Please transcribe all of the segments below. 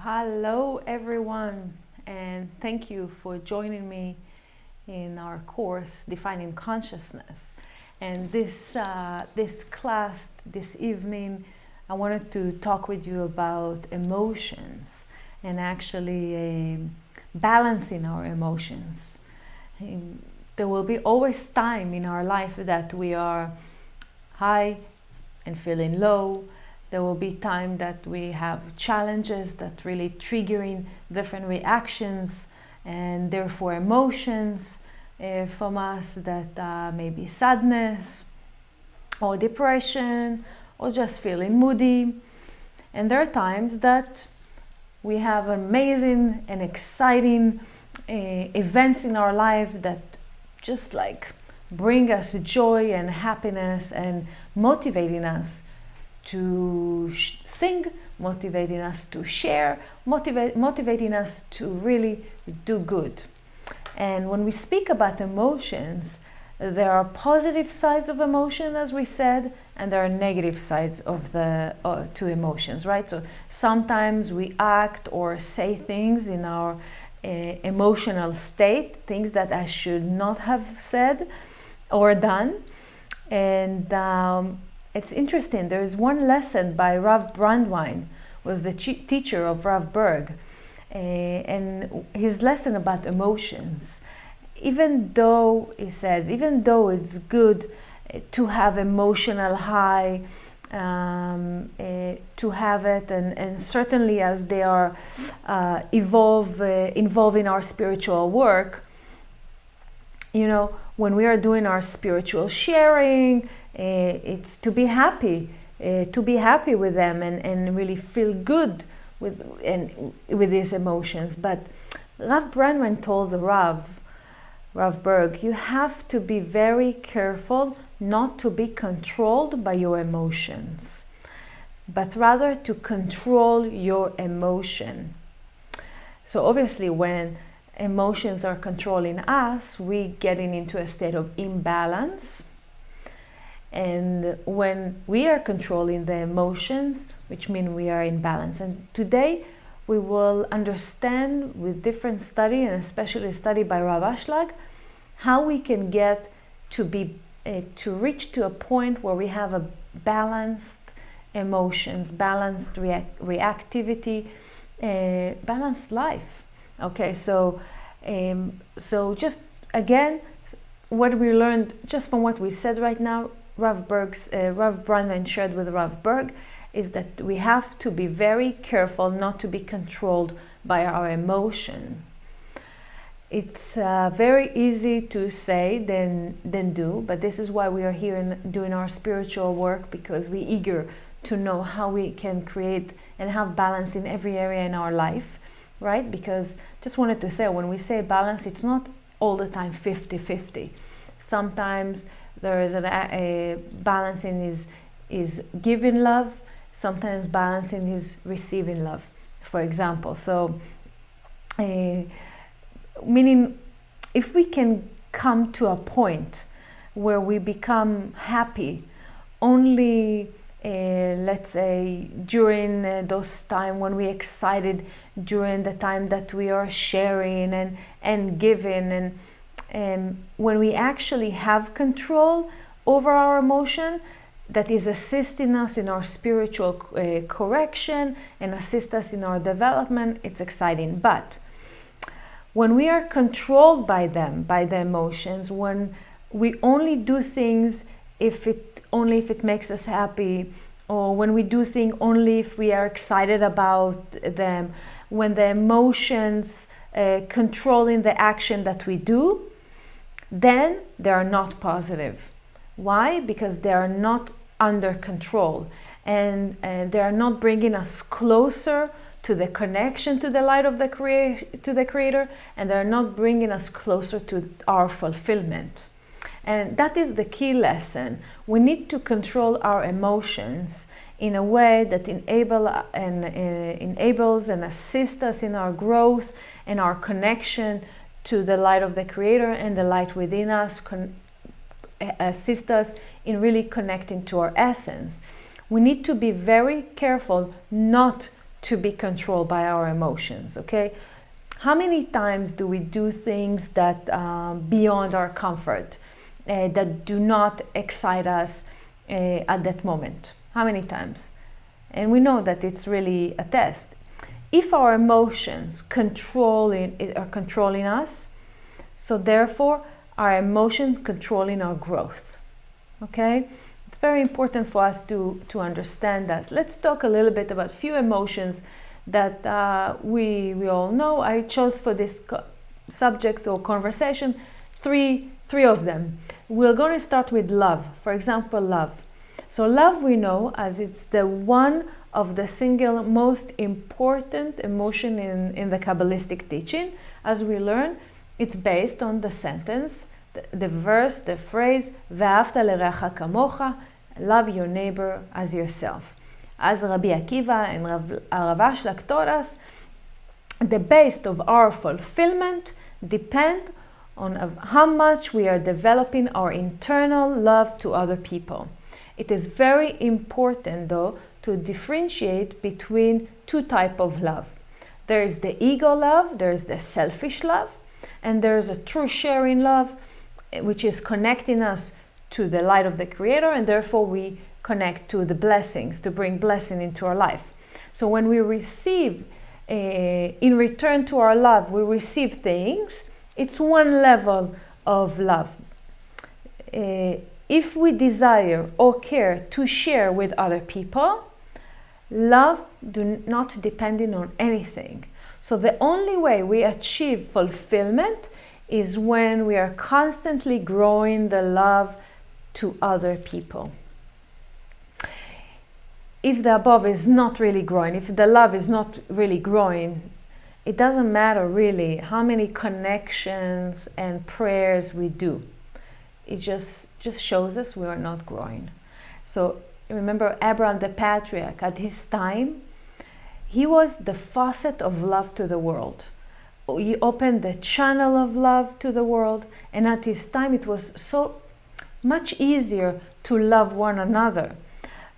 Hello everyone, and thank you for joining me in our course Defining Consciousness. And this class this evening, I wanted to talk with you about emotions and actually balancing our emotions. There will be always time in our life that we are high and feeling low. There will be time that we have challenges that really triggering different reactions and therefore emotions from us that may be sadness or depression or just feeling moody. And there are times that we have amazing and exciting events in our life that just like bring us joy and happiness and motivating us to sing, motivating us to share, motivating us to really do good. And when we speak about emotions, there are positive sides of emotion, as we said, and there are negative sides of to emotions, right? So sometimes we act or say things in our emotional state, things that I should not have said or done. And it's interesting, there is one lesson by Rav Brandwein, was the teacher of Rav Berg, and his lesson about emotions. Even though, he said, even though it's good to have emotional high, to have it, and certainly as they are involving our spiritual work, you know, when we are doing our spiritual sharing, it's to be happy with them and really feel good with these emotions. But Rav Brandwein told the Rav Berg, you have to be very careful not to be controlled by your emotions, but rather to control your emotion. So obviously when emotions are controlling us, we getting into a state of imbalance. And when we are controlling the emotions, which means we are in balance. And today we will understand with different study, and especially a study by Rav Ashlag, how we can get to reach to a point where we have a balanced emotions, balanced reactivity, balanced life. Okay, so just again, what we learned just from what we said right now, Rav Brandwein shared with Rav Berg, is that we have to be very careful not to be controlled by our emotion. It's very easy to say than do, but this is why we are here doing our spiritual work, because we're eager to know how we can create and have balance in every area in our life, right? Because just wanted to say, when we say balance, it's not all the time 50-50. Sometimes there is a balancing is giving love, sometimes balancing is receiving love, for example. So meaning if we can come to a point where we become happy only let's say during those time when we're excited, during the time that we are sharing and giving, and when we actually have control over our emotion, that is assisting us in our spiritual correction and assist us in our development, it's exciting. But when we are controlled by them, by the emotions, when we only do things if it makes us happy, or when we do things only if we are excited about them, when the emotions controlling the action that we do, then they are not positive. Why? Because they are not under control, and they are not bringing us closer to the connection to the light of the Creator, and they are not bringing us closer to our fulfillment. And that is the key lesson. We need to control our emotions in a way that enables and assists us in our growth and our connection to the light of the Creator, and the light within us assist us in really connecting to our essence. We need to be very careful not to be controlled by our emotions, okay? How many times do we do things that beyond our comfort, that do not excite us at that moment? How many times? And we know that it's really a test. If our emotions are controlling us, so therefore our emotions controlling our growth, okay? It's very important for us to understand that. Let's talk a little bit about few emotions that we all know. I chose for this subject or conversation three of them. We're going to start with love. For example, love. So love we know as it's the one of the single most important emotion in the kabbalistic teaching. As we learn, it's based on the sentence, the verse, the phrase, ואהבת לרעך כמוך, love your neighbor as yourself. As Rabbi Akiva and Rav Ashlak taught us, the base of our fulfillment depends on how much we are developing our internal love to other people. It is very important, though, to differentiate between two types of love. There is the ego love, there is the selfish love, and there is a true sharing love, which is connecting us to the light of the Creator, and therefore we connect to the blessings, to bring blessing into our life. So when we receive, in return to our love, we receive things, it's one level of love. If we desire or care to share with other people, love do not depending on anything. So the only way we achieve fulfillment is when we are constantly growing the love to other people. If the above is not really growing, if the love is not really growing, it doesn't matter really how many connections and prayers we do. It just shows us we are not growing. So remember Abraham the patriarch, at his time, he was the faucet of love to the world. He opened the channel of love to the world, and at his time it was so much easier to love one another.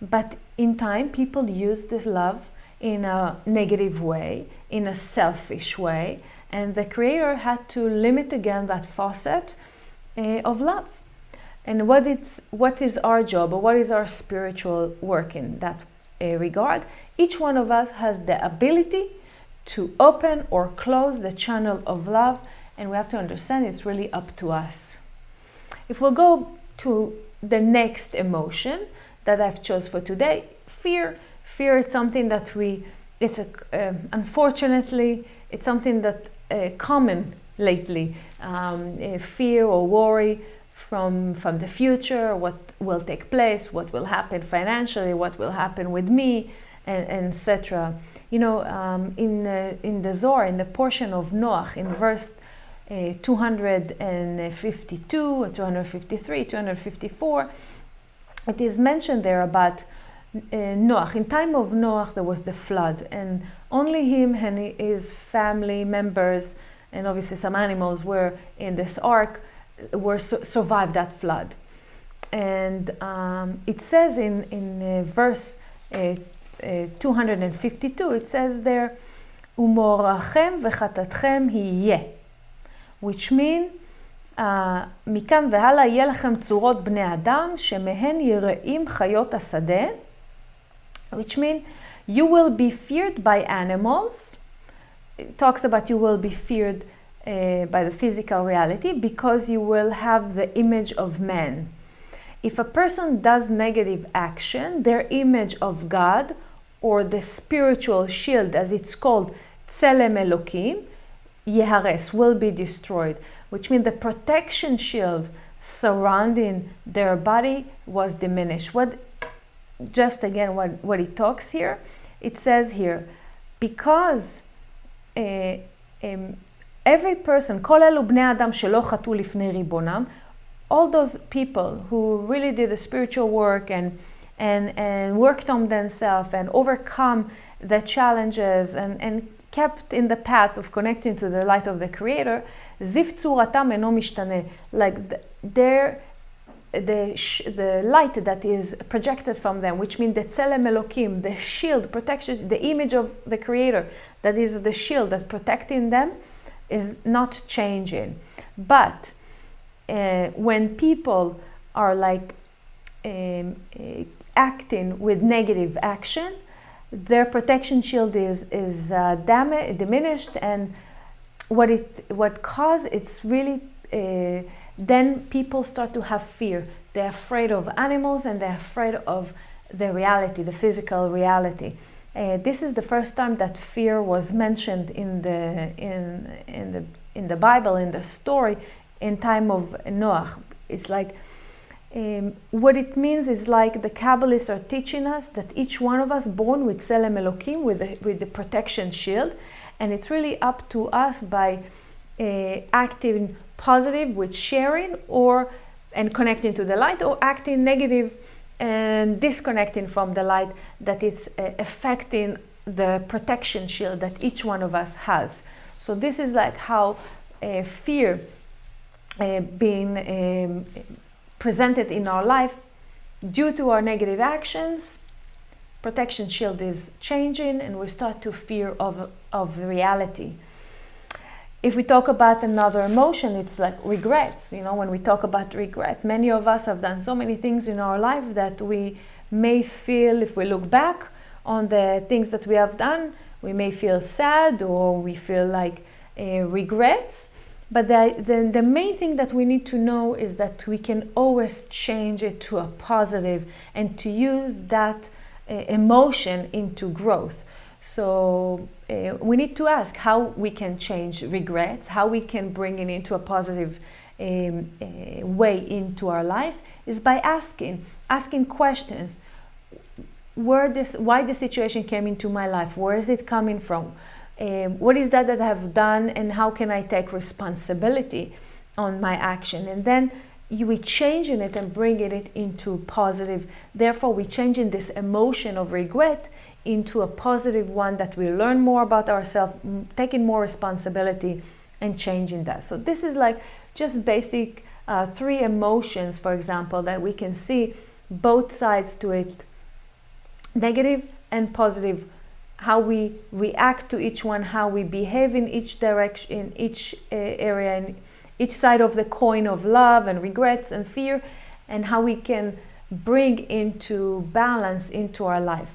But in time, people used this love in a negative way, in a selfish way, and the Creator had to limit again that faucet of love. And what is our job, or what is our spiritual work in that regard? Each one of us has the ability to open or close the channel of love, and we have to understand it's really up to us. If we'll go to the next emotion that I've chose for today, fear. Fear is something that unfortunately, it's something that common lately. Fear or worry from the future, what will take place, what will happen financially, what will happen with me, and etc. You know, in the Zohar, in the portion of Noach, in verse 252, 253, 254, it is mentioned there about Noach. In time of Noach, there was the flood, and only him and his family members, and obviously some animals were in this ark, survived that flood. And it says in verse 252, it says there, "Umorachem v'chatatchem hiye," which means מכאן והלאה יהיה לכם צורות בני אדם שמהן יראים חיות השדה, which means you will be feared by animals. It talks about you will be feared by the physical reality because you will have the image of man. If a person does negative action, their image of God, or the spiritual shield as it's called, Tselem Elokim, Yehares, will be destroyed, which means the protection shield surrounding their body was diminished. What he talks here, it says here, because every person, כל אלו בני אדם שלא חטאו לפני ריבונם, all those people who really did the spiritual work and worked on themselves and overcome the challenges and kept in the path of connecting to the light of the Creator, זיו צורתם אינו משתנה. Like the light that is projected from them, which means the tzelem Elokim, the shield, protection, the image of the Creator, that is the shield that's protecting them, is not changing. But when people are like acting with negative action, their protection shield is diminished, and what cause it's really then people start to have fear. They're afraid of animals, and they're afraid of the reality, the physical reality. This is the first time that fear was mentioned in the Bible, in the story, in time of Noah. It's like what it means is like the Kabbalists are teaching us that each one of us born with Tzelem Elokim, with the protection shield, and it's really up to us by acting positive with sharing and connecting to the light, or acting negative and disconnecting from the light, that it's affecting the protection shield that each one of us has. So this is like how fear being presented in our life due to our negative actions. Protection shield is changing, and we start to fear of reality. If we talk about another emotion, it's like regrets. You know, when we talk about regret, many of us have done so many things in our life that we may feel, if we look back on the things that we have done, we may feel sad, or we feel like regrets. But the main thing that we need to know is that we can always change it to a positive, and to use that emotion into growth. So we need to ask how we can change regrets, how we can bring it into a positive way into our life, is by asking questions. Why the situation came into my life? Where is it coming from? What is that I have done, and how can I take responsibility on my action? And then we changing it and bringing it into positive. Therefore, we changing this emotion of regret into a positive one, that we learn more about ourselves, taking more responsibility and changing that. So this is like just basic 3 emotions, for example, that we can see both sides to it, negative and positive, how we react to each one, how we behave in each direction, in each area, in each side of the coin of love and regrets and fear, and how we can bring into balance into our life.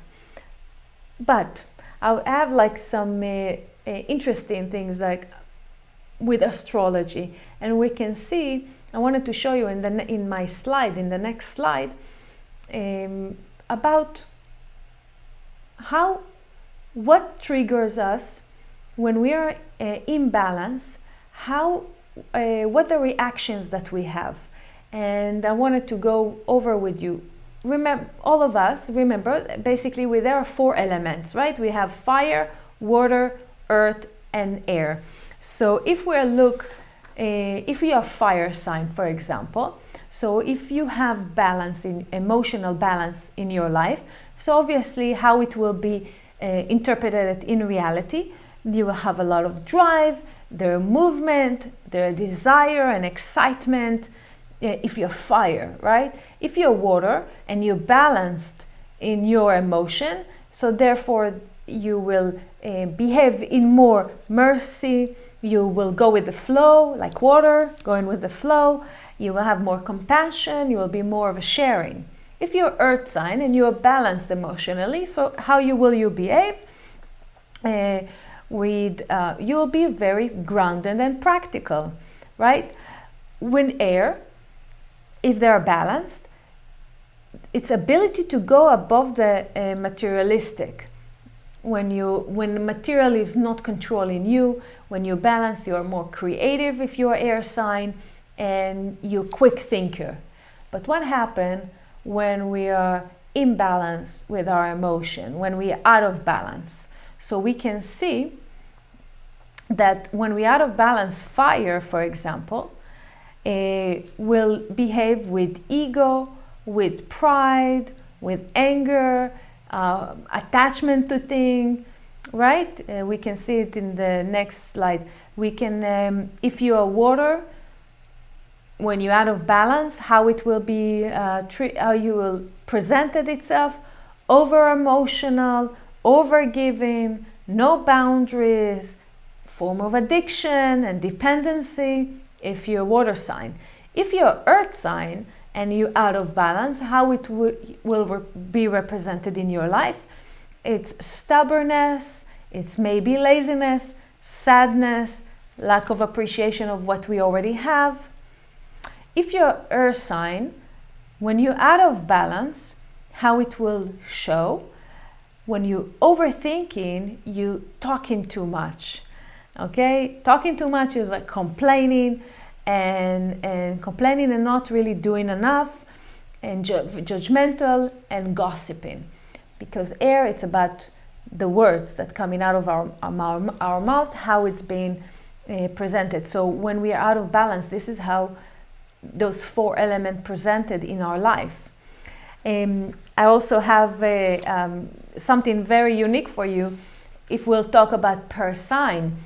But I have like some interesting things like with astrology, and we can see, I wanted to show you in my slide, in the next slide, about what triggers us when we are in balance, what the reactions that we have. And I wanted to go over with you. Remember, all of us, basically there are 4 elements, right? We have fire, water, earth, and air. So if we are fire sign, for example, so if you have balance, emotional balance in your life, so obviously how it will be interpreted in reality, you will have a lot of drive, their movement, their desire and excitement. If you're fire, right? If you're water and you're balanced in your emotion, so therefore you will behave in more mercy, you will go with the flow, like water, going with the flow, you will have more compassion, you will be more of a sharing. If you're earth sign and you are balanced emotionally, so how will you behave? You will be very grounded and practical, right? When air, if they are balanced, its ability to go above the materialistic. When the material is not controlling you, when you balance, you're more creative if you're air sign, and you're quick thinker. But what happens when we are imbalance with our emotion, when we are out of balance? So we can see that when we are out of balance, fire, for example, will behave with ego, with pride, with anger, attachment to things, right? We can see it in the next slide. We can, if you are water, when you're out of balance, how it will be, how you will present it itself: over emotional, over giving, no boundaries, form of addiction and dependency. If you're a water sign, if you're earth sign and you're out of balance, how it will be represented in your life: it's stubbornness, it's maybe laziness, sadness, lack of appreciation of what we already have. If you're earth sign, when you're out of balance, how it will show: when you're overthinking, you talking too much. Okay, talking too much is like complaining and complaining and not really doing enough, and judgmental and gossiping. Because air, it's about the words that coming out of our mouth, how it's being presented. So when we are out of balance, this is how those 4 elements presented in our life. I also have something very unique for you. If we'll talk about per sign,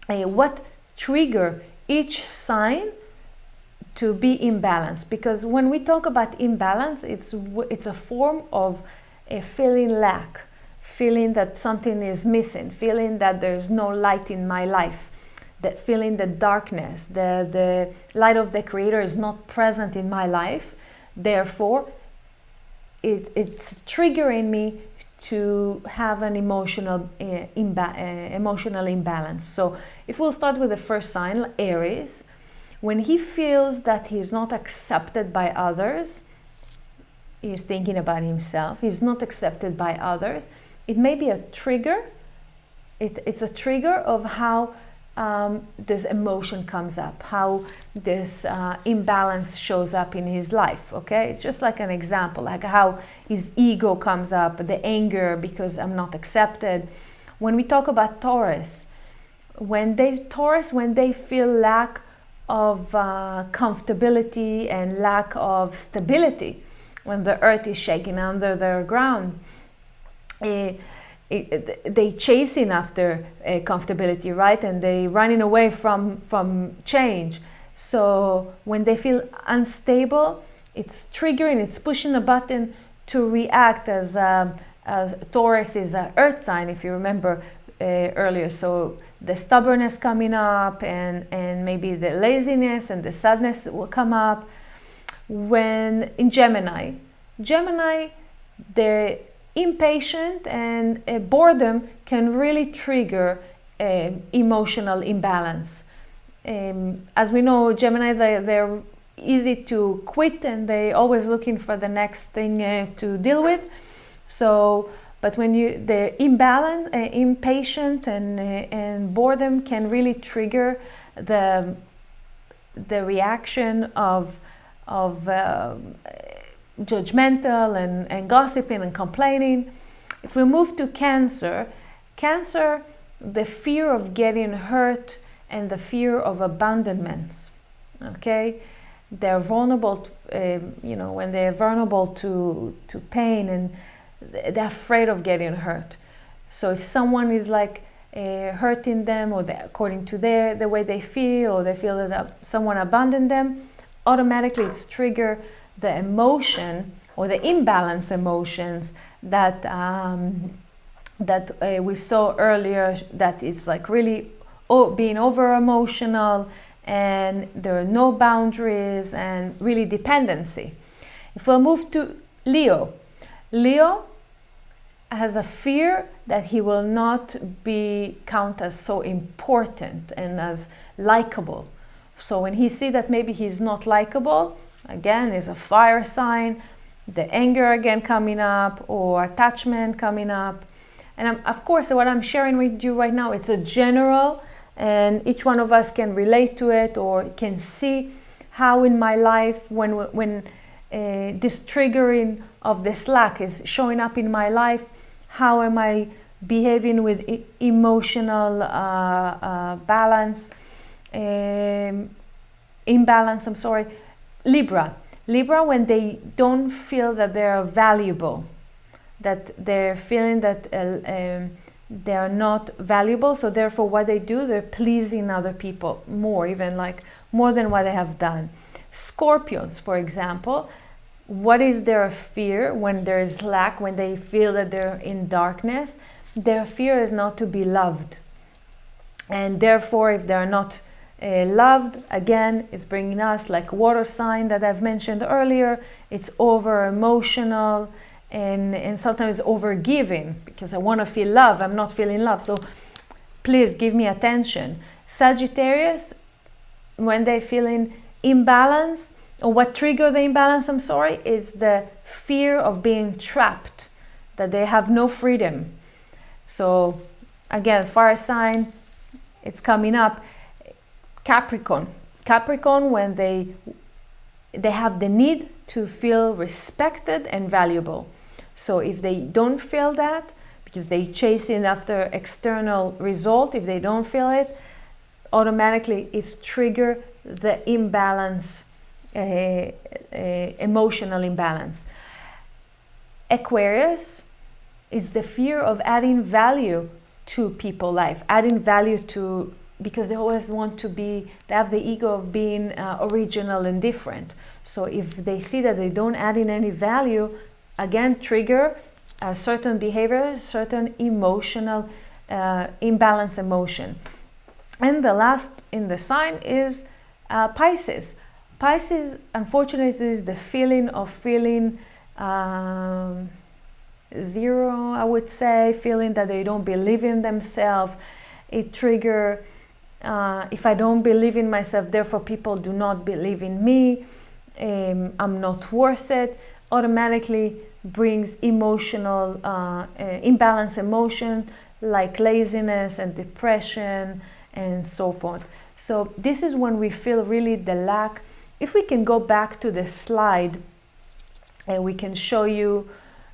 what trigger each sign to be imbalanced. Because when we talk about imbalance, it's a form of feeling lack, feeling that something is missing, feeling that there's no light in my life, that feeling the darkness, the light of the Creator is not present in my life. Therefore, it's triggering me to have an emotional imbalance. So if we'll start with the first sign, Aries, when he feels that he's not accepted by others, he's thinking about himself, he's not accepted by others, it may be a trigger. It's a trigger of how this emotion comes up, how this imbalance shows up in his life. Okay, it's just like an example, like how his ego comes up, the anger because I'm not accepted. When we talk about Taurus, when they feel lack of comfortability and lack of stability, when the earth is shaking under their ground, they chasing after comfortability, right? And they running away from change. So when they feel unstable, it's triggering, it's pushing a button to react as Taurus is an earth sign, if you remember earlier. So the stubbornness coming up and maybe the laziness and the sadness will come up. When in Gemini, they're impatient and boredom can really trigger emotional imbalance. As we know, Gemini, they're easy to quit and they're always looking for the next thing to deal with. So, but when they're impatient and boredom can really trigger the reaction of judgmental and gossiping and complaining. If we move to Cancer, the fear of getting hurt and the fear of abandonment. Okay, they're vulnerable. When they're vulnerable to pain and they're afraid of getting hurt. So if someone is like hurting them, or according to the way they feel, or they feel that someone abandoned them, automatically it's trigger the emotion or the imbalance emotions that we saw earlier, that it's like really being over emotional and there are no boundaries and really dependency. If we'll move to Leo has a fear that he will not be counted as so important and as likable. So when he sees that maybe he's not likable, again, is a fire sign, the anger again coming up, or attachment coming up. And of course, what I'm sharing with you right now, it's a general, and each one of us can relate to it or can see how in my life, when this triggering of this lack is showing up in my life, how am I behaving with emotional imbalance, I'm sorry. Libra, when they don't feel that they're valuable, that they're feeling that they're not valuable, so therefore what they do, they're pleasing other people more, even like more than what they have done. Scorpions, for example, what is their fear when there is lack, when they feel that they're in darkness? Their fear is not to be loved. And therefore, if they're not loved, again, it's bringing us like water sign that I've mentioned earlier. It's over emotional and sometimes over giving, because I want to feel love. I'm not feeling love. So please give me attention. Sagittarius, when they're feeling imbalance, or what trigger the imbalance, is the fear of being trapped, that they have no freedom. So again, fire sign, it's coming up. Capricorn, when they have the need to feel respected and valuable. So if they don't feel that, because they chasing after external result, if they don't feel it, automatically it's trigger the imbalance, emotional imbalance. Aquarius is the fear of adding value to people's life, adding value to, because they always want to be, they have the ego of being original and different. So if they see that they don't add in any value, again, trigger a certain behavior, certain emotional imbalance emotion. And the last in the sign is Pisces. Pisces, unfortunately, is the feeling of feeling zero, I would say, feeling that they don't believe in themselves. It trigger, if I don't believe in myself, therefore people do not believe in me, I'm not worth it, automatically brings emotional, imbalance emotion like laziness and depression and so forth. So this is when we feel really the lack. If we can go back to the slide, and we can show you,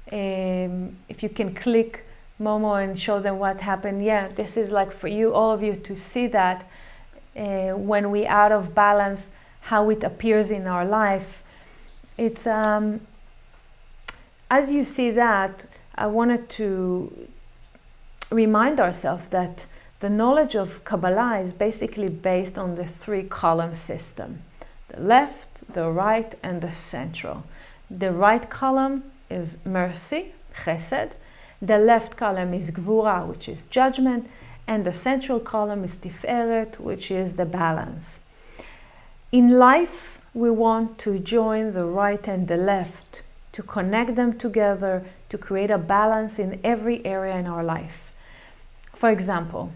if you can click Momo and show them what happened. Yeah, this is like for you, all of you, to see that when we out of balance, how it appears in our life. It's as you see that, I wanted to remind ourselves that the knowledge of Kabbalah is basically based on the 3-column system: the left, the right, and the central. The right column is mercy, chesed. The left column is gvura, which is judgment. And the central column is tiferet, which is the balance. In life, we want to join the right and the left, to connect them together, to create a balance in every area in our life. For example,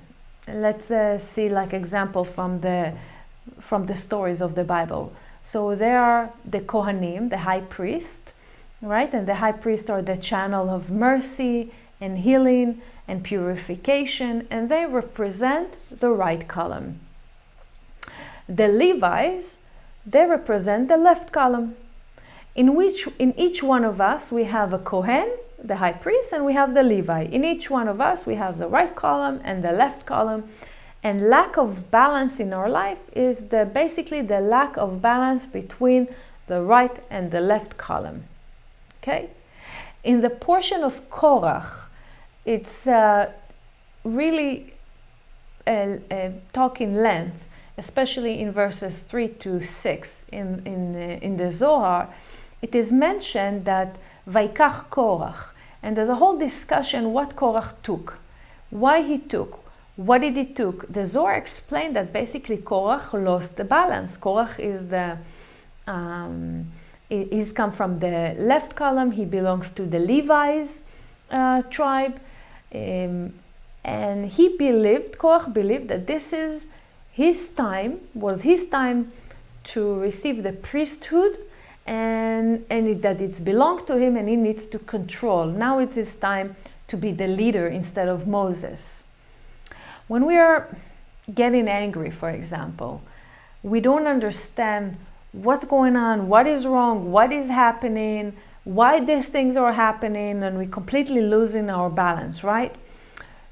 let's see like example from the stories of the Bible. So there are the Kohanim, the high priest, right? And the high priest are the channel of mercy and healing and purification, and they represent the right column. The Levites, they represent the left column. In each one of us, we have a Kohen, the high priest, and we have the Levi. In each one of us, we have the right column and the left column. And lack of balance in our life is basically the lack of balance between the right and the left column. Okay? In the portion of Korach, it's really talk in length, especially in verses 3 to 6 in the Zohar. It is mentioned that Vaikach Korach, and there's a whole discussion what Korach took, why he took, what did he took. The Zohar explained that basically Korach lost the balance. Korach is he's come from the left column. He belongs to the Levi's tribe, and Korach believed that this is his time, to receive the priesthood, and that it belonged to him and he needs to control. Now it's his time to be the leader instead of Moses. When we are getting angry, for example, we don't understand what's going on, what is wrong, what is happening, why these things are happening, and we're completely losing our balance, right?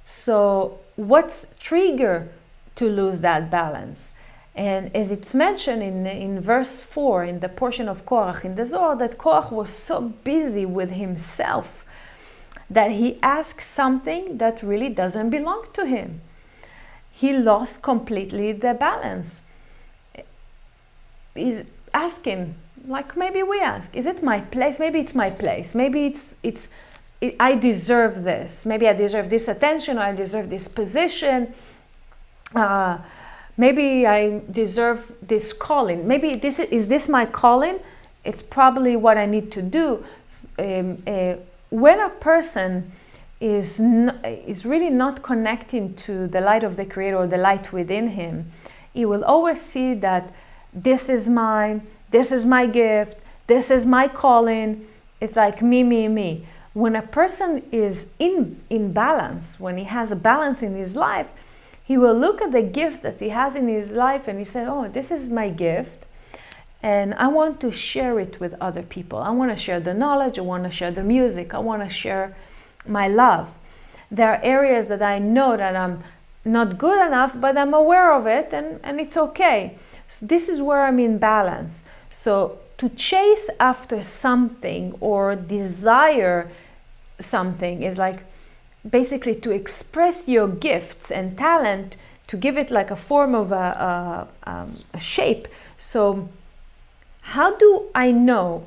So what's trigger to lose that balance? And as it's mentioned in verse 4, in the portion of Korach in the Zohar, that Korach was so busy with himself that he asked something that really doesn't belong to him. He lost completely the balance. asking, like maybe we ask, is it my place? Maybe it's my place. Maybe I deserve this. Maybe I deserve this attention, or I deserve this position. Maybe I deserve this calling. Maybe is this my calling? It's probably what I need to do. When a person is really not connecting to the light of the Creator, or the light within him, he will always see that this is mine, this is my gift, this is my calling. It's like me, me, me. When a person is in balance, when he has a balance in his life, he will look at the gift that he has in his life and he said, oh, this is my gift, and I want to share it with other people. I want to share the knowledge, I want to share the music, I want to share my love. There are areas that I know that I'm not good enough, but I'm aware of it, and it's okay. So this is where I'm in balance. So to chase after something or desire something is like basically to express your gifts and talent, to give it like a form of a shape. So how do I know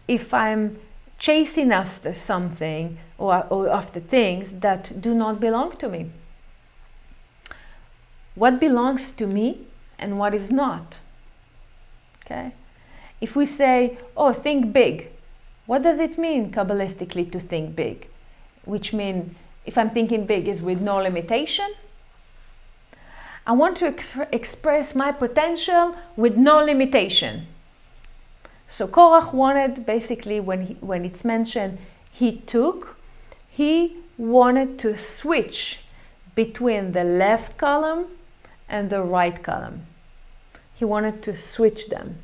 if I'm chasing after something or after things that do not belong to me? What belongs to me and what is not? Okay? If we say, oh, think big, what does it mean kabbalistically to think big? Which means, if I'm thinking big, is with no limitation. I want to express my potential with no limitation. So Korach wanted, basically, when it's mentioned, he wanted to switch between the left column and the right column. He wanted to switch them.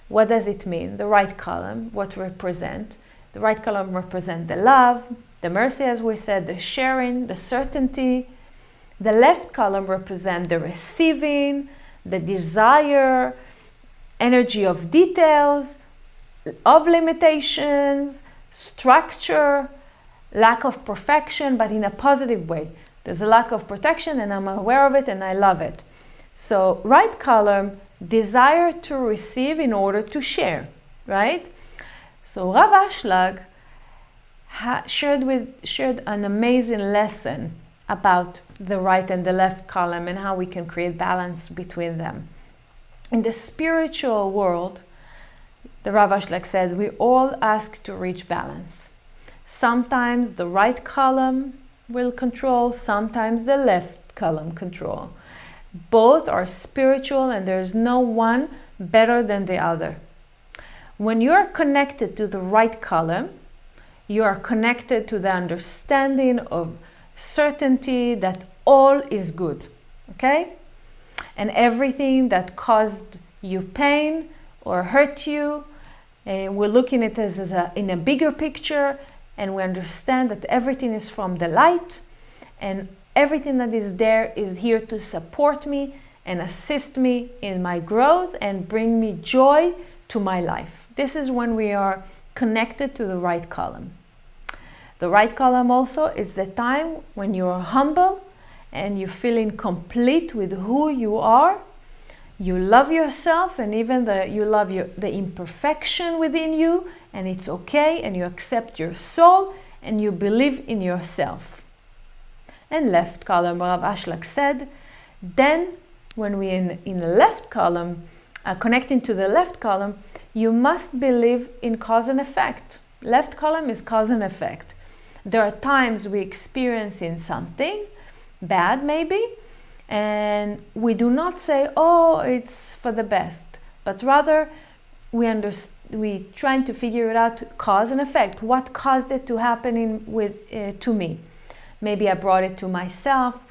What does it mean? The right column, what represent? The right column represent the love, the mercy, as we said, the sharing, the certainty. The left column represent the receiving, the desire, energy of details, of limitations, structure, lack of perfection, but in a positive way. There's a lack of protection and I'm aware of it and I love it. So right column, desire to receive in order to share, right? So Rav Ashlag shared an amazing lesson about the right and the left column and how we can create balance between them. In the spiritual world, the Rav Ashlag said, we all ask to reach balance. Sometimes the right column will control, sometimes the left column control. Both are spiritual and there's no one better than the other. When you are connected to the right column, you are connected to the understanding of certainty that all is good, okay? And everything that caused you pain or hurt you, we're looking at it as in a bigger picture, and we understand that everything is from the light, and everything that is there is here to support me and assist me in my growth and bring me joy to my life. This is when we are connected to the right column. The right column also is the time when you are humble and you're feeling complete with who you are. You love yourself, and even you love the imperfection within you, and it's okay, and you accept your soul and you believe in yourself. And left column, Rav Ashlag said, then when we're in the left column, connecting to the left column, you must believe in cause and effect. Left column is cause and effect. There are times we experience in something bad maybe, and we do not say, oh, it's for the best, but rather we trying to figure it out, cause and effect. What caused it to happen to me? Maybe I brought it to myself.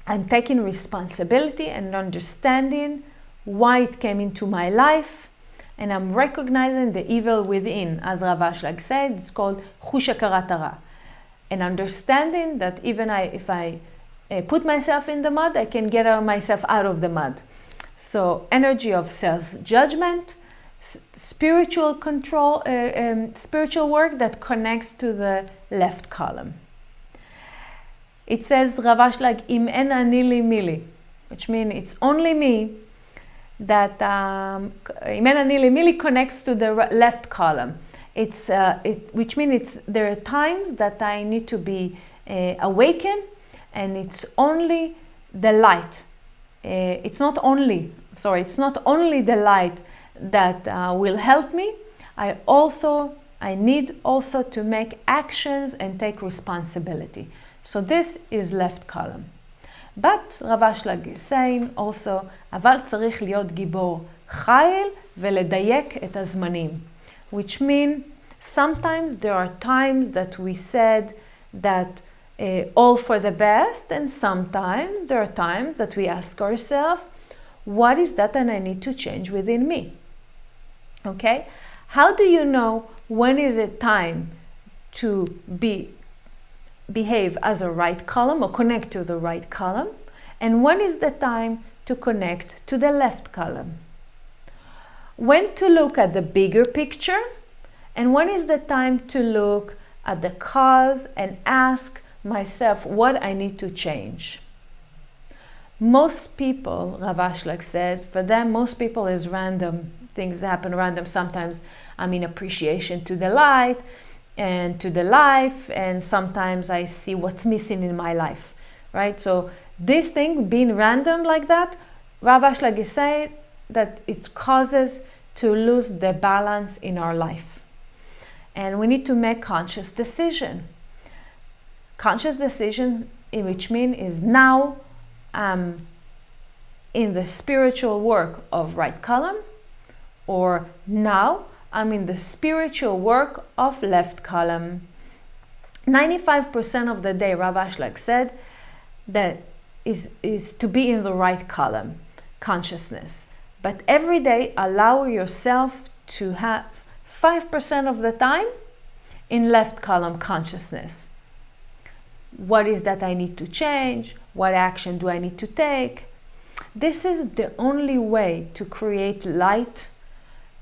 I'm taking responsibility and understanding why it came into my life, and I'm recognizing the evil within. As Rav Ashlag said, it's called chush hakarat hara. And understanding that even if I put myself in the mud, I can get myself out of the mud. So energy of self-judgment, spiritual control, spiritual work that connects to the left column. It says, Rav Ashlag, im en ani li mili, which means it's only me. that Imena Nili Mili connects to the left column. Which means there are times that I need to be awakened, and it's only the light. It's not only the light that will help me. I need also to make actions and take responsibility. So this is left column. But Rav Ashlag is saying also, אבל צריך להיות גיבור חיל ולדייק את הזמנים. Which means sometimes there are times that we said that all for the best, and sometimes there are times that we ask ourselves, what is that I need to change within me? Okay? How do you know when is it time to behave as a right column or connect to the right column, and when is the time to connect to the left column? When to look at the bigger picture, and when is the time to look at the cause and ask myself what I need to change? Most people, Rav Ashlag said, for them, most people is random. Things happen random. Sometimes I'm in appreciation to the light and to the life, and sometimes I see what's missing in my life, right? So this thing being random like that, Rav Ashlag is saying that it causes to lose the balance in our life. And we need to make conscious decision. Conscious decisions, which means is now in the spiritual work of right column, or now I'm in the spiritual work of left column. 95% of the day, Rav Ashlag said, that is to be in the right column, consciousness. But every day, allow yourself to have 5% of the time in left column consciousness. What is that I need to change? What action do I need to take? This is the only way to create light,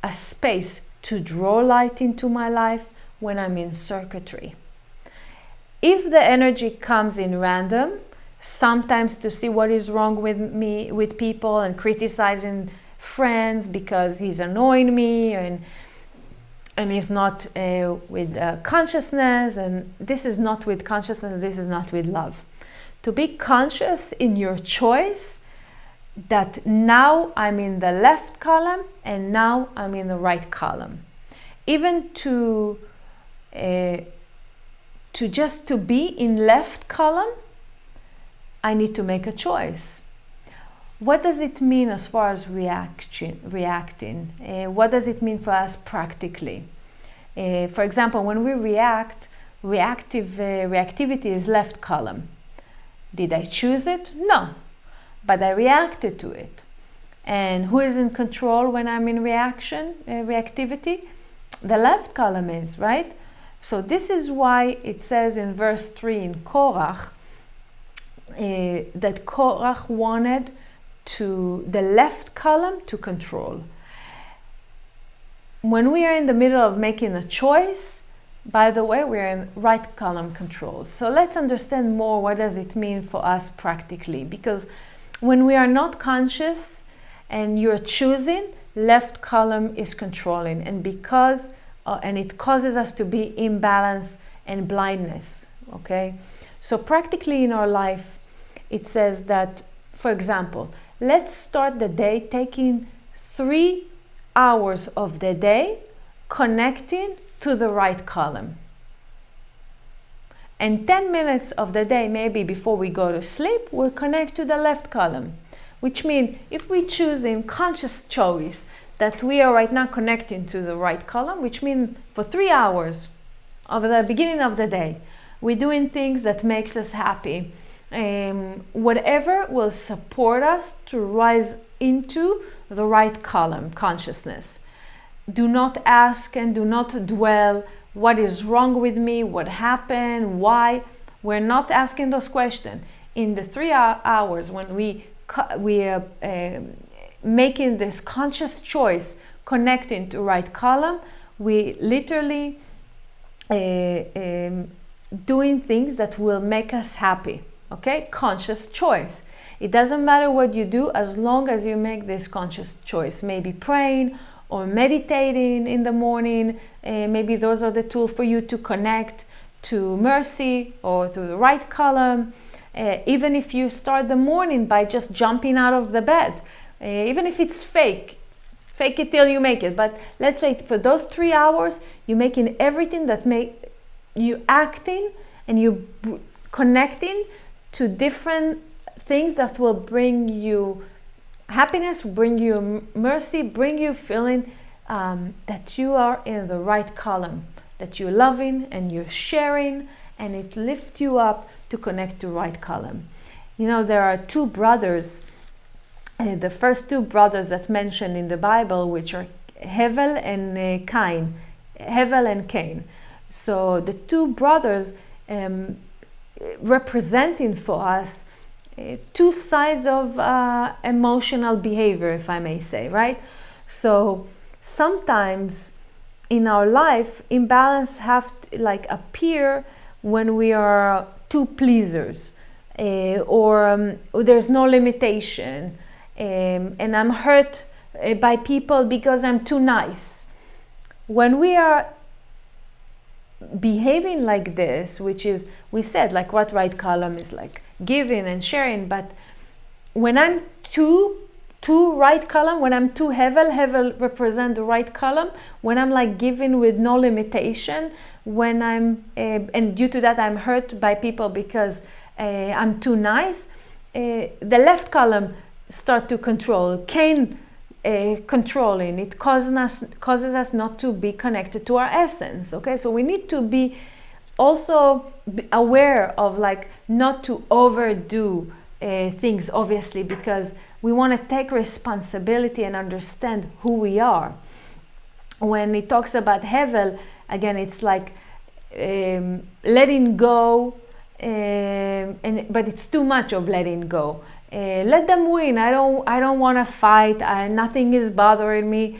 a space to draw light into my life when I'm in circuitry. If the energy comes in random, sometimes to see what is wrong with me, with people, and criticizing friends because he's annoying me, and he's not with consciousness, and this is not with consciousness, this is not with love. To be conscious in your choice that now I'm in the left column and now I'm in the right column. Even to just to be in left column, I need to make a choice. What does it mean as far as reacting? What does it mean for us practically? For example, when we react, reactivity is left column. Did I choose it? No. But I reacted to it. And who is in control when I'm in reactivity? The left column is, right? So this is why it says in verse 3 in Korach that Korach wanted to the left column to control. When we are in the middle of making a choice, by the way, we are in right column control. So let's understand more what does it mean for us practically, because when we are not conscious and you're choosing, left column is controlling, and because and it causes us to be imbalance and blindness. Okay, so practically in our life, it says that, for example, let's start the day taking 3 hours of the day connecting to the right column, and 10 minutes of the day, maybe before we go to sleep, we'll connect to the left column. Which means if we choose in conscious choice that we are right now connecting to the right column, which means for 3 hours of the beginning of the day, we're doing things that makes us happy. Whatever will support us to rise into the right column, consciousness. Do not ask and do not dwell what is wrong with me, what happened, why. We're not asking those questions. In the 3 hours when we are making this conscious choice, connecting to right column, we literally doing things that will make us happy. Okay, conscious choice. It doesn't matter what you do as long as you make this conscious choice. Maybe praying or meditating in the morning. Maybe those are the tools for you to connect to mercy or to the right column. Even if you start the morning by just jumping out of the bed, even if it's fake it till you make it. But let's say for those 3 hours, you're making everything that make you acting and you connecting to different things that will bring you happiness, bring you mercy, bring you feeling that you are in the right column, that you're loving and you're sharing, and it lifts you up to connect to right column. You know, there are two brothers, the first two brothers that mentioned in the Bible, which are Hevel and Cain. Hevel and Cain. So the two brothers representing for us two sides of emotional behavior, if I may say, right? So sometimes in our life, imbalance appear when we are too pleasers, or there's no limitation, and I'm hurt by people because I'm too nice. When we are behaving like this, which is, we said, like what right column is like giving and sharing, but when I'm too right column, when I'm too Hevel represent the right column, when I'm like giving with no limitation, when I'm and due to that I'm hurt by people because I'm too nice, the left column start to control. Cain controlling, it causes us not to be connected to our essence. Okay, so we need to be also aware of like not to overdo things, obviously, because we want to take responsibility and understand who we are. When it talks about Hevel, again, it's like letting go, but it's too much of letting go. Let them win. I don't want to fight. Nothing is bothering me.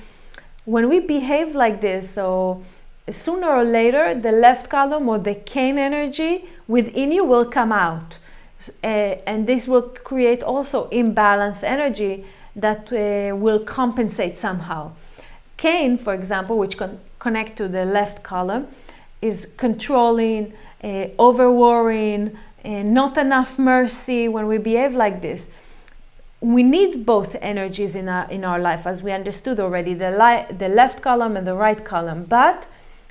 When we behave like this, so sooner or later, the left column or the Cain energy within you will come out, and this will create also imbalanced energy that will compensate somehow. Cain, for example, which connect to the left column, is controlling, over-worrying, not enough mercy. When we behave like this, we need both energies in our life, as we understood already, the left column and the right column, but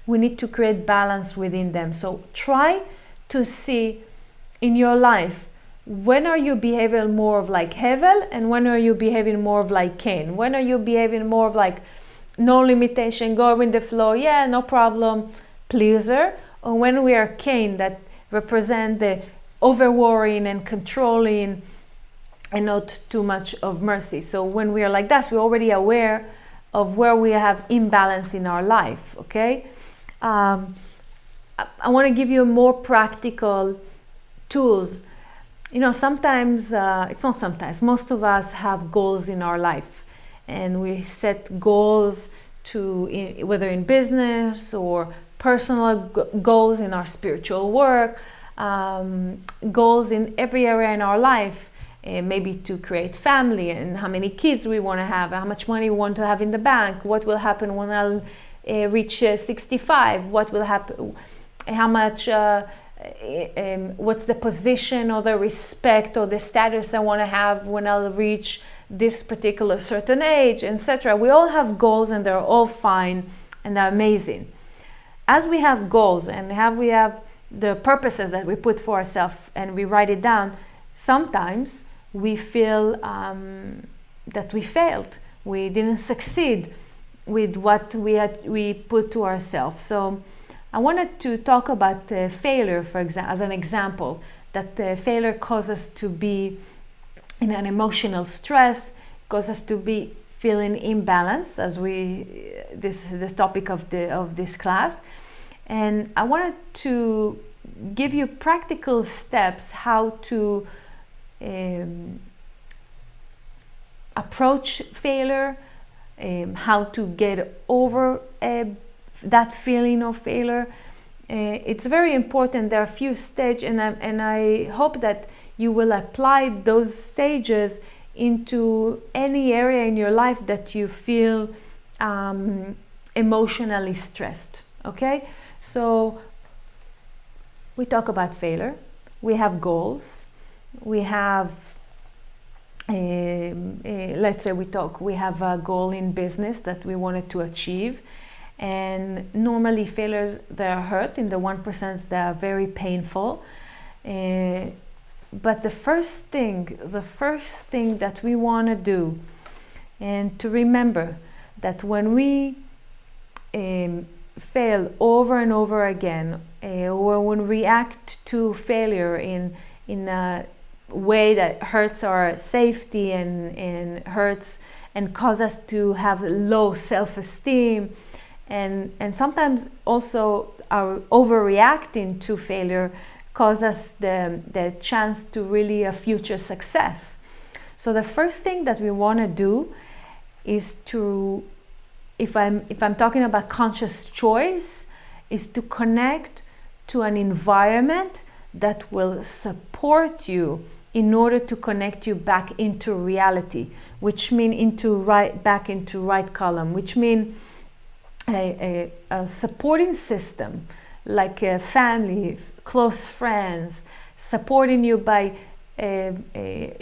we need to create balance within them. So try to see in your life, when are you behaving more of like Hevel, and when are you behaving more of like Cain? When are you behaving more of like no limitation, go with the flow, yeah, no problem, pleaser? Or when we are Cain, that represent the over-worrying and controlling and not too much of mercy. So when we are like that, we're already aware of where we have imbalance in our life, okay? I want to give you more practical tools. You know, sometimes, it's not sometimes, most of us have goals in our life, and we set goals whether in business or personal goals in our spiritual work, goals in every area in our life, maybe to create family and how many kids we want to have, how much money we want to have in the bank, what will happen when I'll reach 65, what will happen, how much, what's the position or the respect or the status I want to have when I'll reach this particular certain age, etc. We all have goals, and they're all fine and they're amazing. As we have goals and we have the purposes that we put for ourselves and we write it down, sometimes we feel that we failed, we didn't succeed with what we put to ourselves. So I wanted to talk about failure, for example, as an example, that failure causes us to be in an emotional stress, causes us to be feeling imbalance, as this is the topic of this class. And I wanted to give you practical steps how to approach failure, how to get over that feeling of failure. It's very important. There are a few stages, and I hope that you will apply those stages into any area in your life that you feel emotionally stressed. Okay, so we talk about failure, we have goals, we have let's say we have a goal in business that we wanted to achieve, and normally failures, they are hurt. In the 1%, they are very painful, but the first thing that we want to do, and to remember that when we fail over and over again, or when we react to failure in a way that hurts our safety and hurts and cause us to have low self-esteem, and sometimes also our overreacting to failure cause us the chance to really a future success. So the first thing that we want to do is to, if I'm talking about conscious choice, is to connect to an environment that will support you in order to connect you back into reality, which mean back into right column, which mean a supporting system like a family, close friends, supporting you by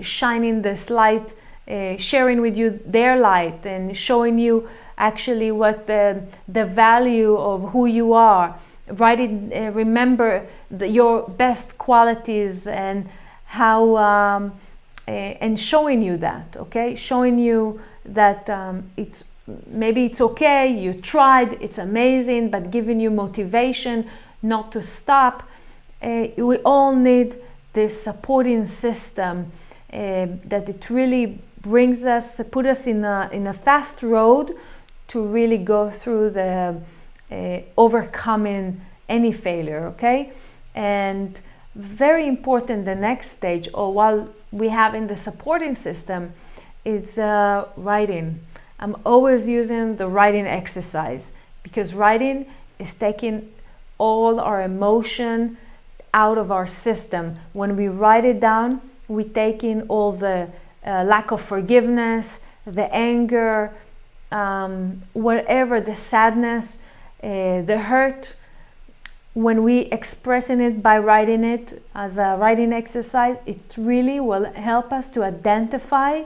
shining this light, sharing with you their light, and showing you actually what the value of who you are. Remember your best qualities and how and showing you that, okay, showing you that maybe it's okay, you tried, it's amazing, but giving you motivation not to stop. We all need this supporting system that it really brings us, put us in a fast road to really go through the overcoming any failure, okay? And very important, the next stage, or while we have in the supporting system, is writing. I'm always using the writing exercise, because writing is taking all our emotion out of our system. When we write it down, we take in all the lack of forgiveness, the anger, whatever, the sadness, the hurt. When we expressing it by writing it as a writing exercise, it really will help us to identify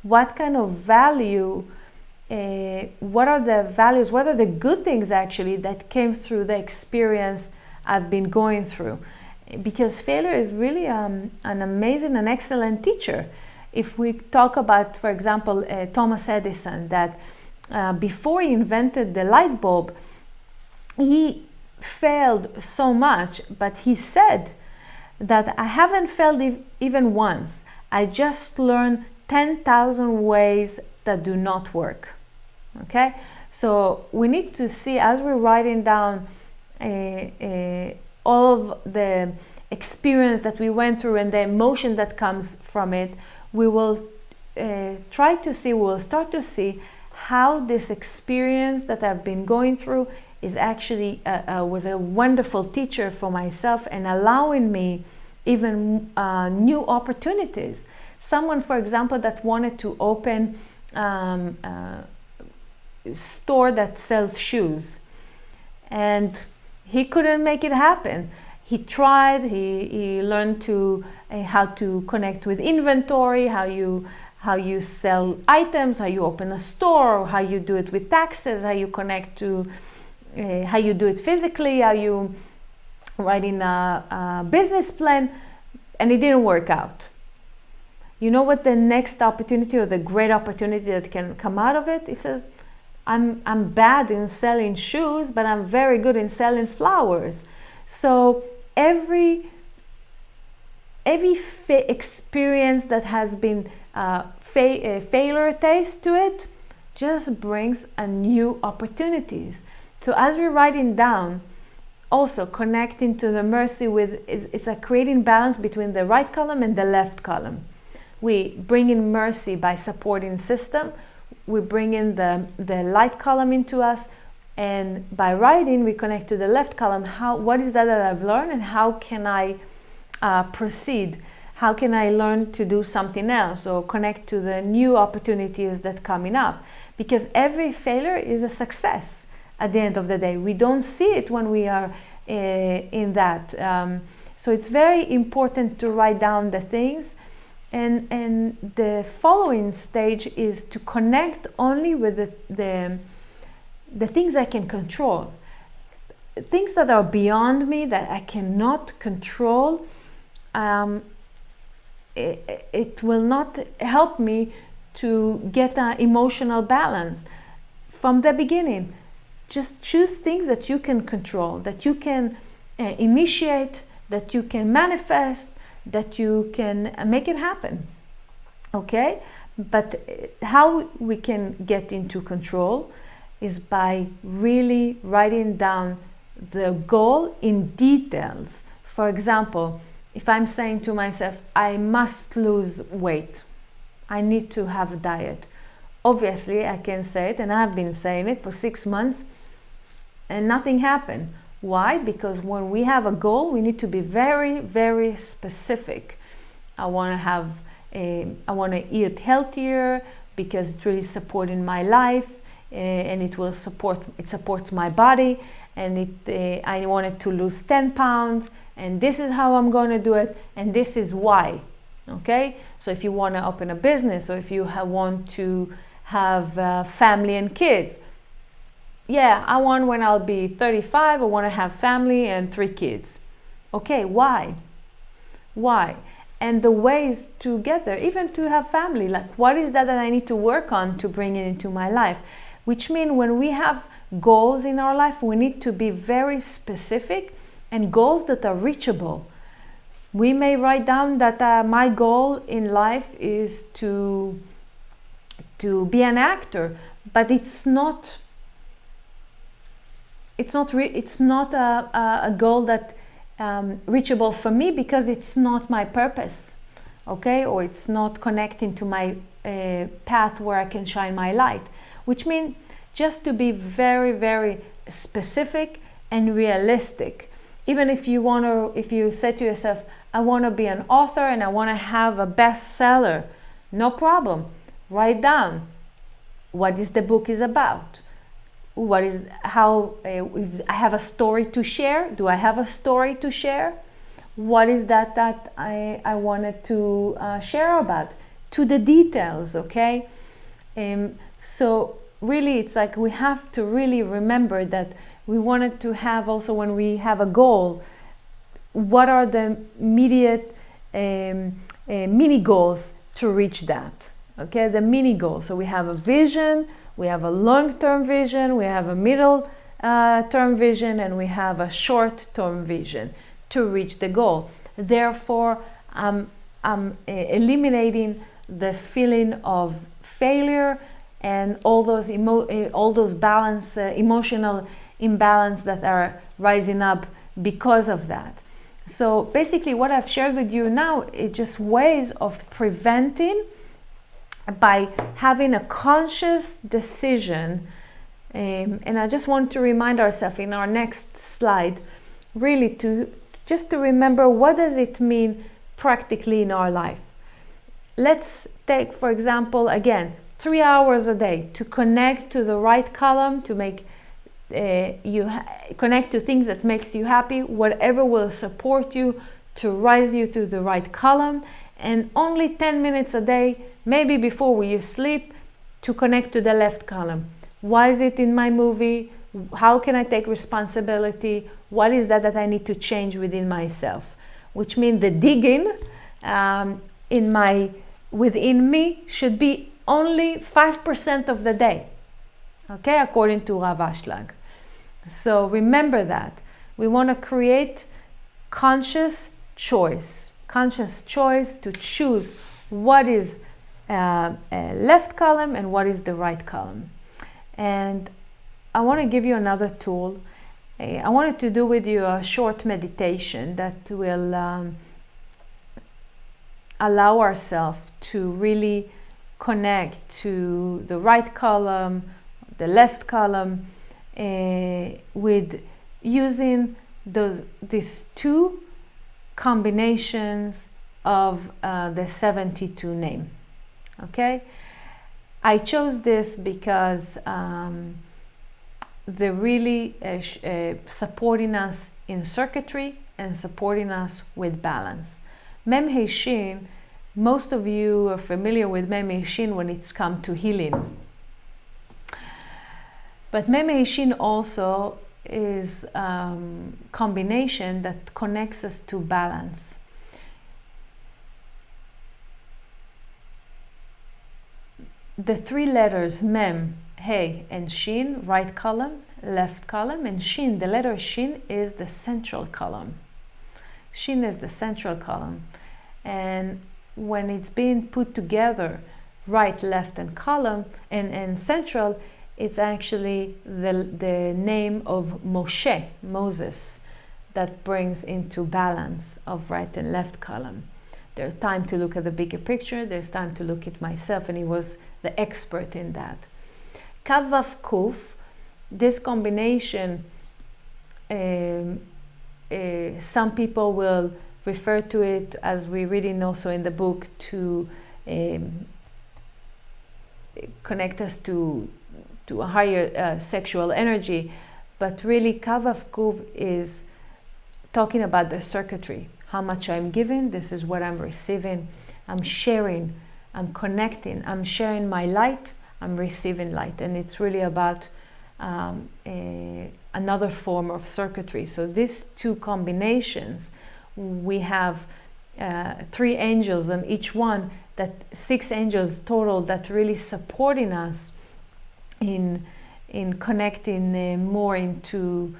what kind of value, what are the values, what are the good things actually that came through the experience I've been going through. Because failure is really an amazing and excellent teacher. If we talk about, for example, Thomas Edison, that before he invented the light bulb, he failed so much, but he said that I haven't failed even once. I just learned 10,000 ways that do not work. Okay, so we need to see, as we're writing down all of the experience that we went through and the emotion that comes from it, we will start to see how this experience that I've been going through is actually was a wonderful teacher for myself, and allowing me even new opportunities. Someone, for example, that wanted to open a store that sells shoes, and he couldn't make it happen. He tried, he learned how to connect with inventory, how you sell items, how you open a store, how you do it with taxes, how you connect to how you do it physically, how you write in a business plan, and it didn't work out. You know what the next opportunity, or the great opportunity that can come out of it? It says, I'm bad in selling shoes, but I'm very good in selling flowers. So every experience that has been failure taste to it just brings a new opportunities. So as we're writing down, also connecting to the mercy with, it's a creating balance between the right column and the left column. We bring in mercy by supporting system. We bring in the light column into us, and by writing, we connect to the left column. What is that I've learned, and how can I proceed? how can I learn to do something else or connect to the new opportunities that coming up? Because every failure is a success at the end of the day. We don't see it when we are in that. So it's very important to write down the things. And the following stage is to connect only with the things I can control. Things that are beyond me, that I cannot control, it will not help me to get an emotional balance. From the beginning, just choose things that you can control, that you can initiate, that you can manifest, that you can make it happen. Okay? But how we can get into control is by really writing down the goal in details. For example, if I'm saying to myself, I must lose weight, I need to have a diet. Obviously, I can say it, and I've been saying it for 6 months, and nothing happened. Why? Because when we have a goal, we need to be very, very specific. I want to eat healthier because it's really supporting my life, and it supports my body, and I wanted to lose 10 pounds, and this is how I'm going to do it, and this is why. Okay? So if you want to open a business, or if you want to have family and kids, yeah, I want, when I'll be 35, I want to have family and 3 kids. Okay, why? Why? And the ways to get there, even to have family, like what is that I need to work on to bring it into my life? Which means when we have goals in our life, we need to be very specific and goals that are reachable. We may write down that my goal in life is to be an actor, but it's not a goal that reachable for me, because it's not my purpose, okay, or it's not connecting to my path where I can shine my light. Which means just to be very, very specific and realistic. Even if you say to yourself, I want to be an author and I want to have a bestseller, no problem. Write down what the book is about. If I have a story to share, do I have a story to share? What is that I wanted to share about? To the details, okay? So really, it's like we have to really remember that we wanted to have also, when we have a goal, what are the immediate mini goals to reach that? Okay, the mini goals. So we have a vision, we have a long-term vision, we have a middle-term vision, and we have a short-term vision to reach the goal. Therefore, I'm eliminating the feeling of failure and all those emotional imbalance that are rising up because of that. So basically, what I've shared with you now is just ways of preventing by having a conscious decision. And I just want to remind ourselves in our next slide, really to remember, what does it mean practically in our life. Let's take, for example, again, 3 hours a day to connect to the right column, to make connect to things that makes you happy, whatever will support you to rise you to the right column. And only 10 minutes a day, maybe before you sleep, to connect to the left column. Why is it in my movie? How can I take responsibility? What is that I need to change within myself? Which means the digging within me should be only 5% of the day, okay, according to Rav Ashlag. So remember that. We want to create conscious choice to choose what is a left column and what is the right column. And I want to give you another tool. I wanted to do with you a short meditation that will allow ourselves to really connect to the right column, the left column, with using these two combinations of the 72 name. Okay, I chose this because they're really supporting us in circuitry and supporting us with balance. Mem He Shin, most of you are familiar with Mem He Shin when it's come to healing. But Mem He Shin also is combination that connects us to balance. The three letters Mem, He, and Shin, right column, left column, and Shin, the letter Shin is the central column. Shin is the central column. And when it's being put together, right, left, and column, and central, it's actually the name of Moshe, Moses, that brings into balance of right and left column. There's time to look at the bigger picture, there's time to look at myself, and he was the expert in that. Kav Vav Kuf, this combination, some people will refer to it, as we're reading also in the book, to connect us to a higher sexual energy, but really Kav Vav Kuf is talking about the circuitry. How much I'm giving, this is what I'm receiving. I'm sharing, I'm connecting, I'm sharing my light, I'm receiving light. And it's really about another form of circuitry. So these two combinations, we have 3 angels on each one, that 6 angels total, that really supporting us in connecting more into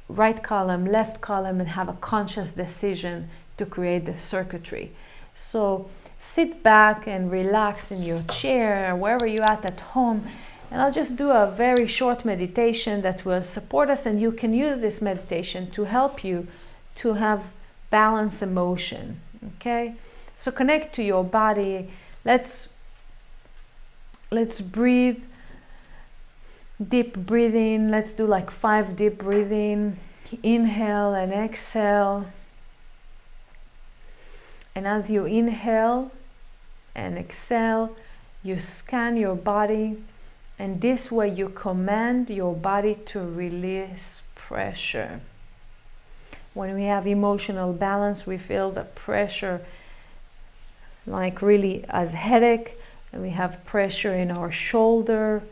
right column, left column, and have a conscious decision to create the circuitry. So sit back and relax in your chair, wherever you're at home, and I'll just do a very short meditation that will support us, and you can use this meditation to help you to have balanced emotion. Okay, so connect to your body. Let's breathe. Deep breathing. Let's do like 5 deep breathing. Inhale and exhale. And as you inhale and exhale, you scan your body, and this way you command your body to release pressure. When we have emotional balance, we feel the pressure like really as headache, and we have pressure in our shoulder.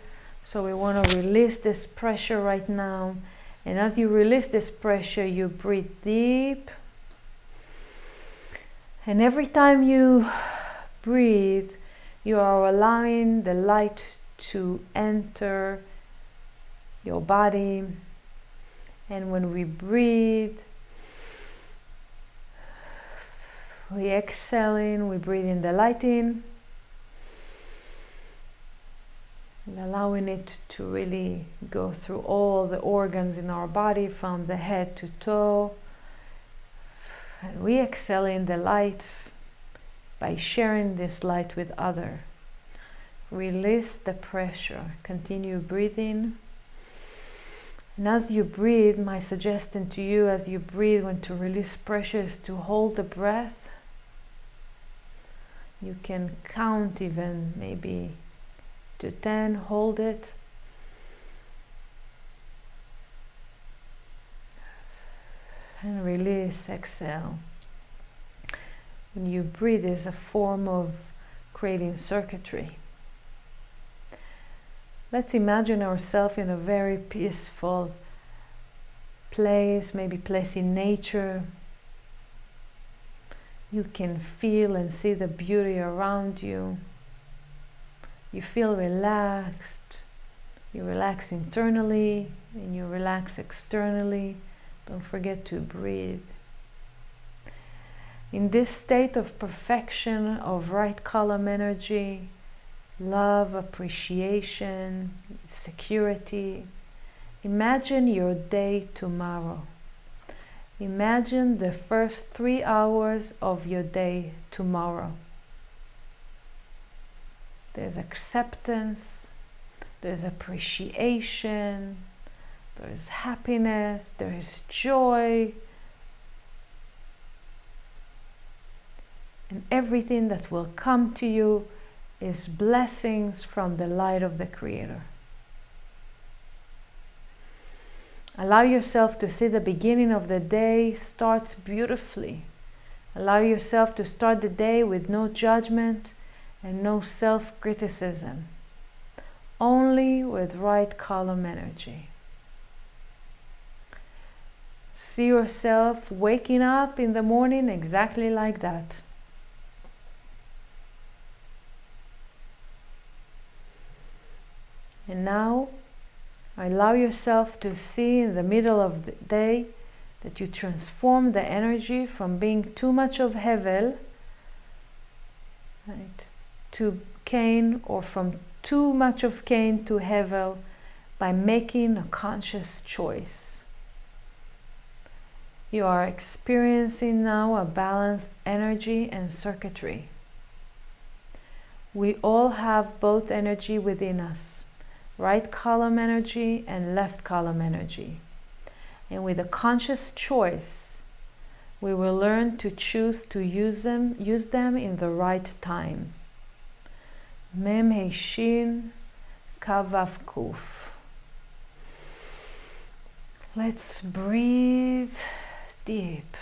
So we want to release this pressure right now. And as you release this pressure, you breathe deep. And every time you breathe, you are allowing the light to enter your body. And when we breathe, we exhale in, we breathe in the light in. And allowing it to really go through all the organs in our body, from the head to toe. And we exhale in the light by sharing this light with others. Release the pressure. Continue breathing. And as you breathe, my suggestion to you as you breathe, when to release pressure, is to hold the breath. You can count even maybe to 10, hold it. And release, exhale. When you breathe, is a form of creating circuitry. Let's imagine ourselves in a very peaceful place, maybe place in nature. You can feel and see the beauty around you. You feel relaxed. You relax internally and you relax externally. Don't forget to breathe. In this state of perfection, of right column energy, love, appreciation, security, imagine your day tomorrow. Imagine the first 3 hours of your day tomorrow. There's acceptance, there's appreciation, there's happiness, there's joy. And everything that will come to you is blessings from the light of the Creator. Allow yourself to see the beginning of the day starts beautifully. Allow yourself to start the day with no judgment and no self-criticism, only with right column energy. See yourself waking up in the morning exactly like that. And now, allow yourself to see in the middle of the day that you transform the energy from being too much of Hevel, right, to Cain, or from too much of Cain to Hevel, by making a conscious choice. You are experiencing now a balanced energy and circuitry. We all have both energy within us, right column energy and left column energy. And with a conscious choice, we will learn to choose to use them in the right time. Mem He Shin Kavav Kuf. Let's breathe deep.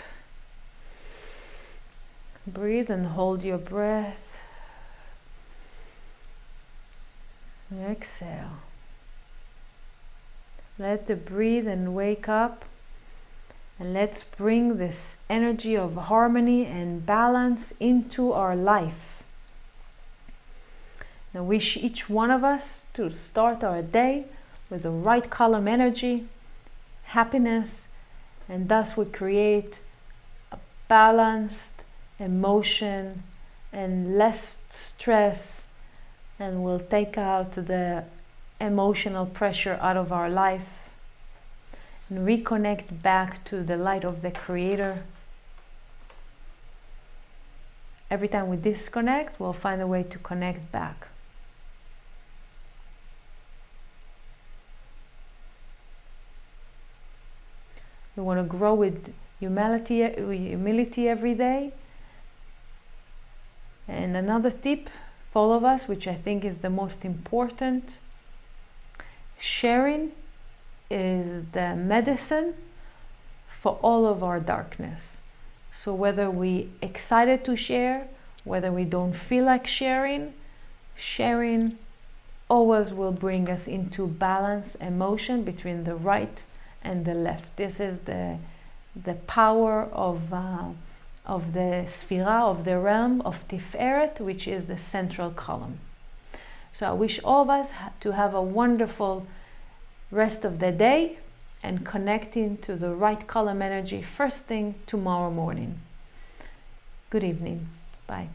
Breathe and hold your breath. Exhale. Let the breathe and wake up, and let's bring this energy of harmony and balance into our life. I wish each one of us to start our day with the right column energy, happiness, and thus we create a balanced emotion and less stress, and we'll take out the emotional pressure out of our life and reconnect back to the light of the Creator. Every time we disconnect, we'll find a way to connect back. We want to grow with humility every day. And another tip for all of us, which I think is the most important, sharing is the medicine for all of our darkness. So whether we excited to share, whether we don't feel like sharing, sharing always will bring us into balance, emotion between the right and the left. This is the power of the Sphira, of the realm of Tiferet, which is the central column. So I wish all of us to have a wonderful rest of the day and connecting to the right column energy first thing tomorrow morning. Good evening. Bye.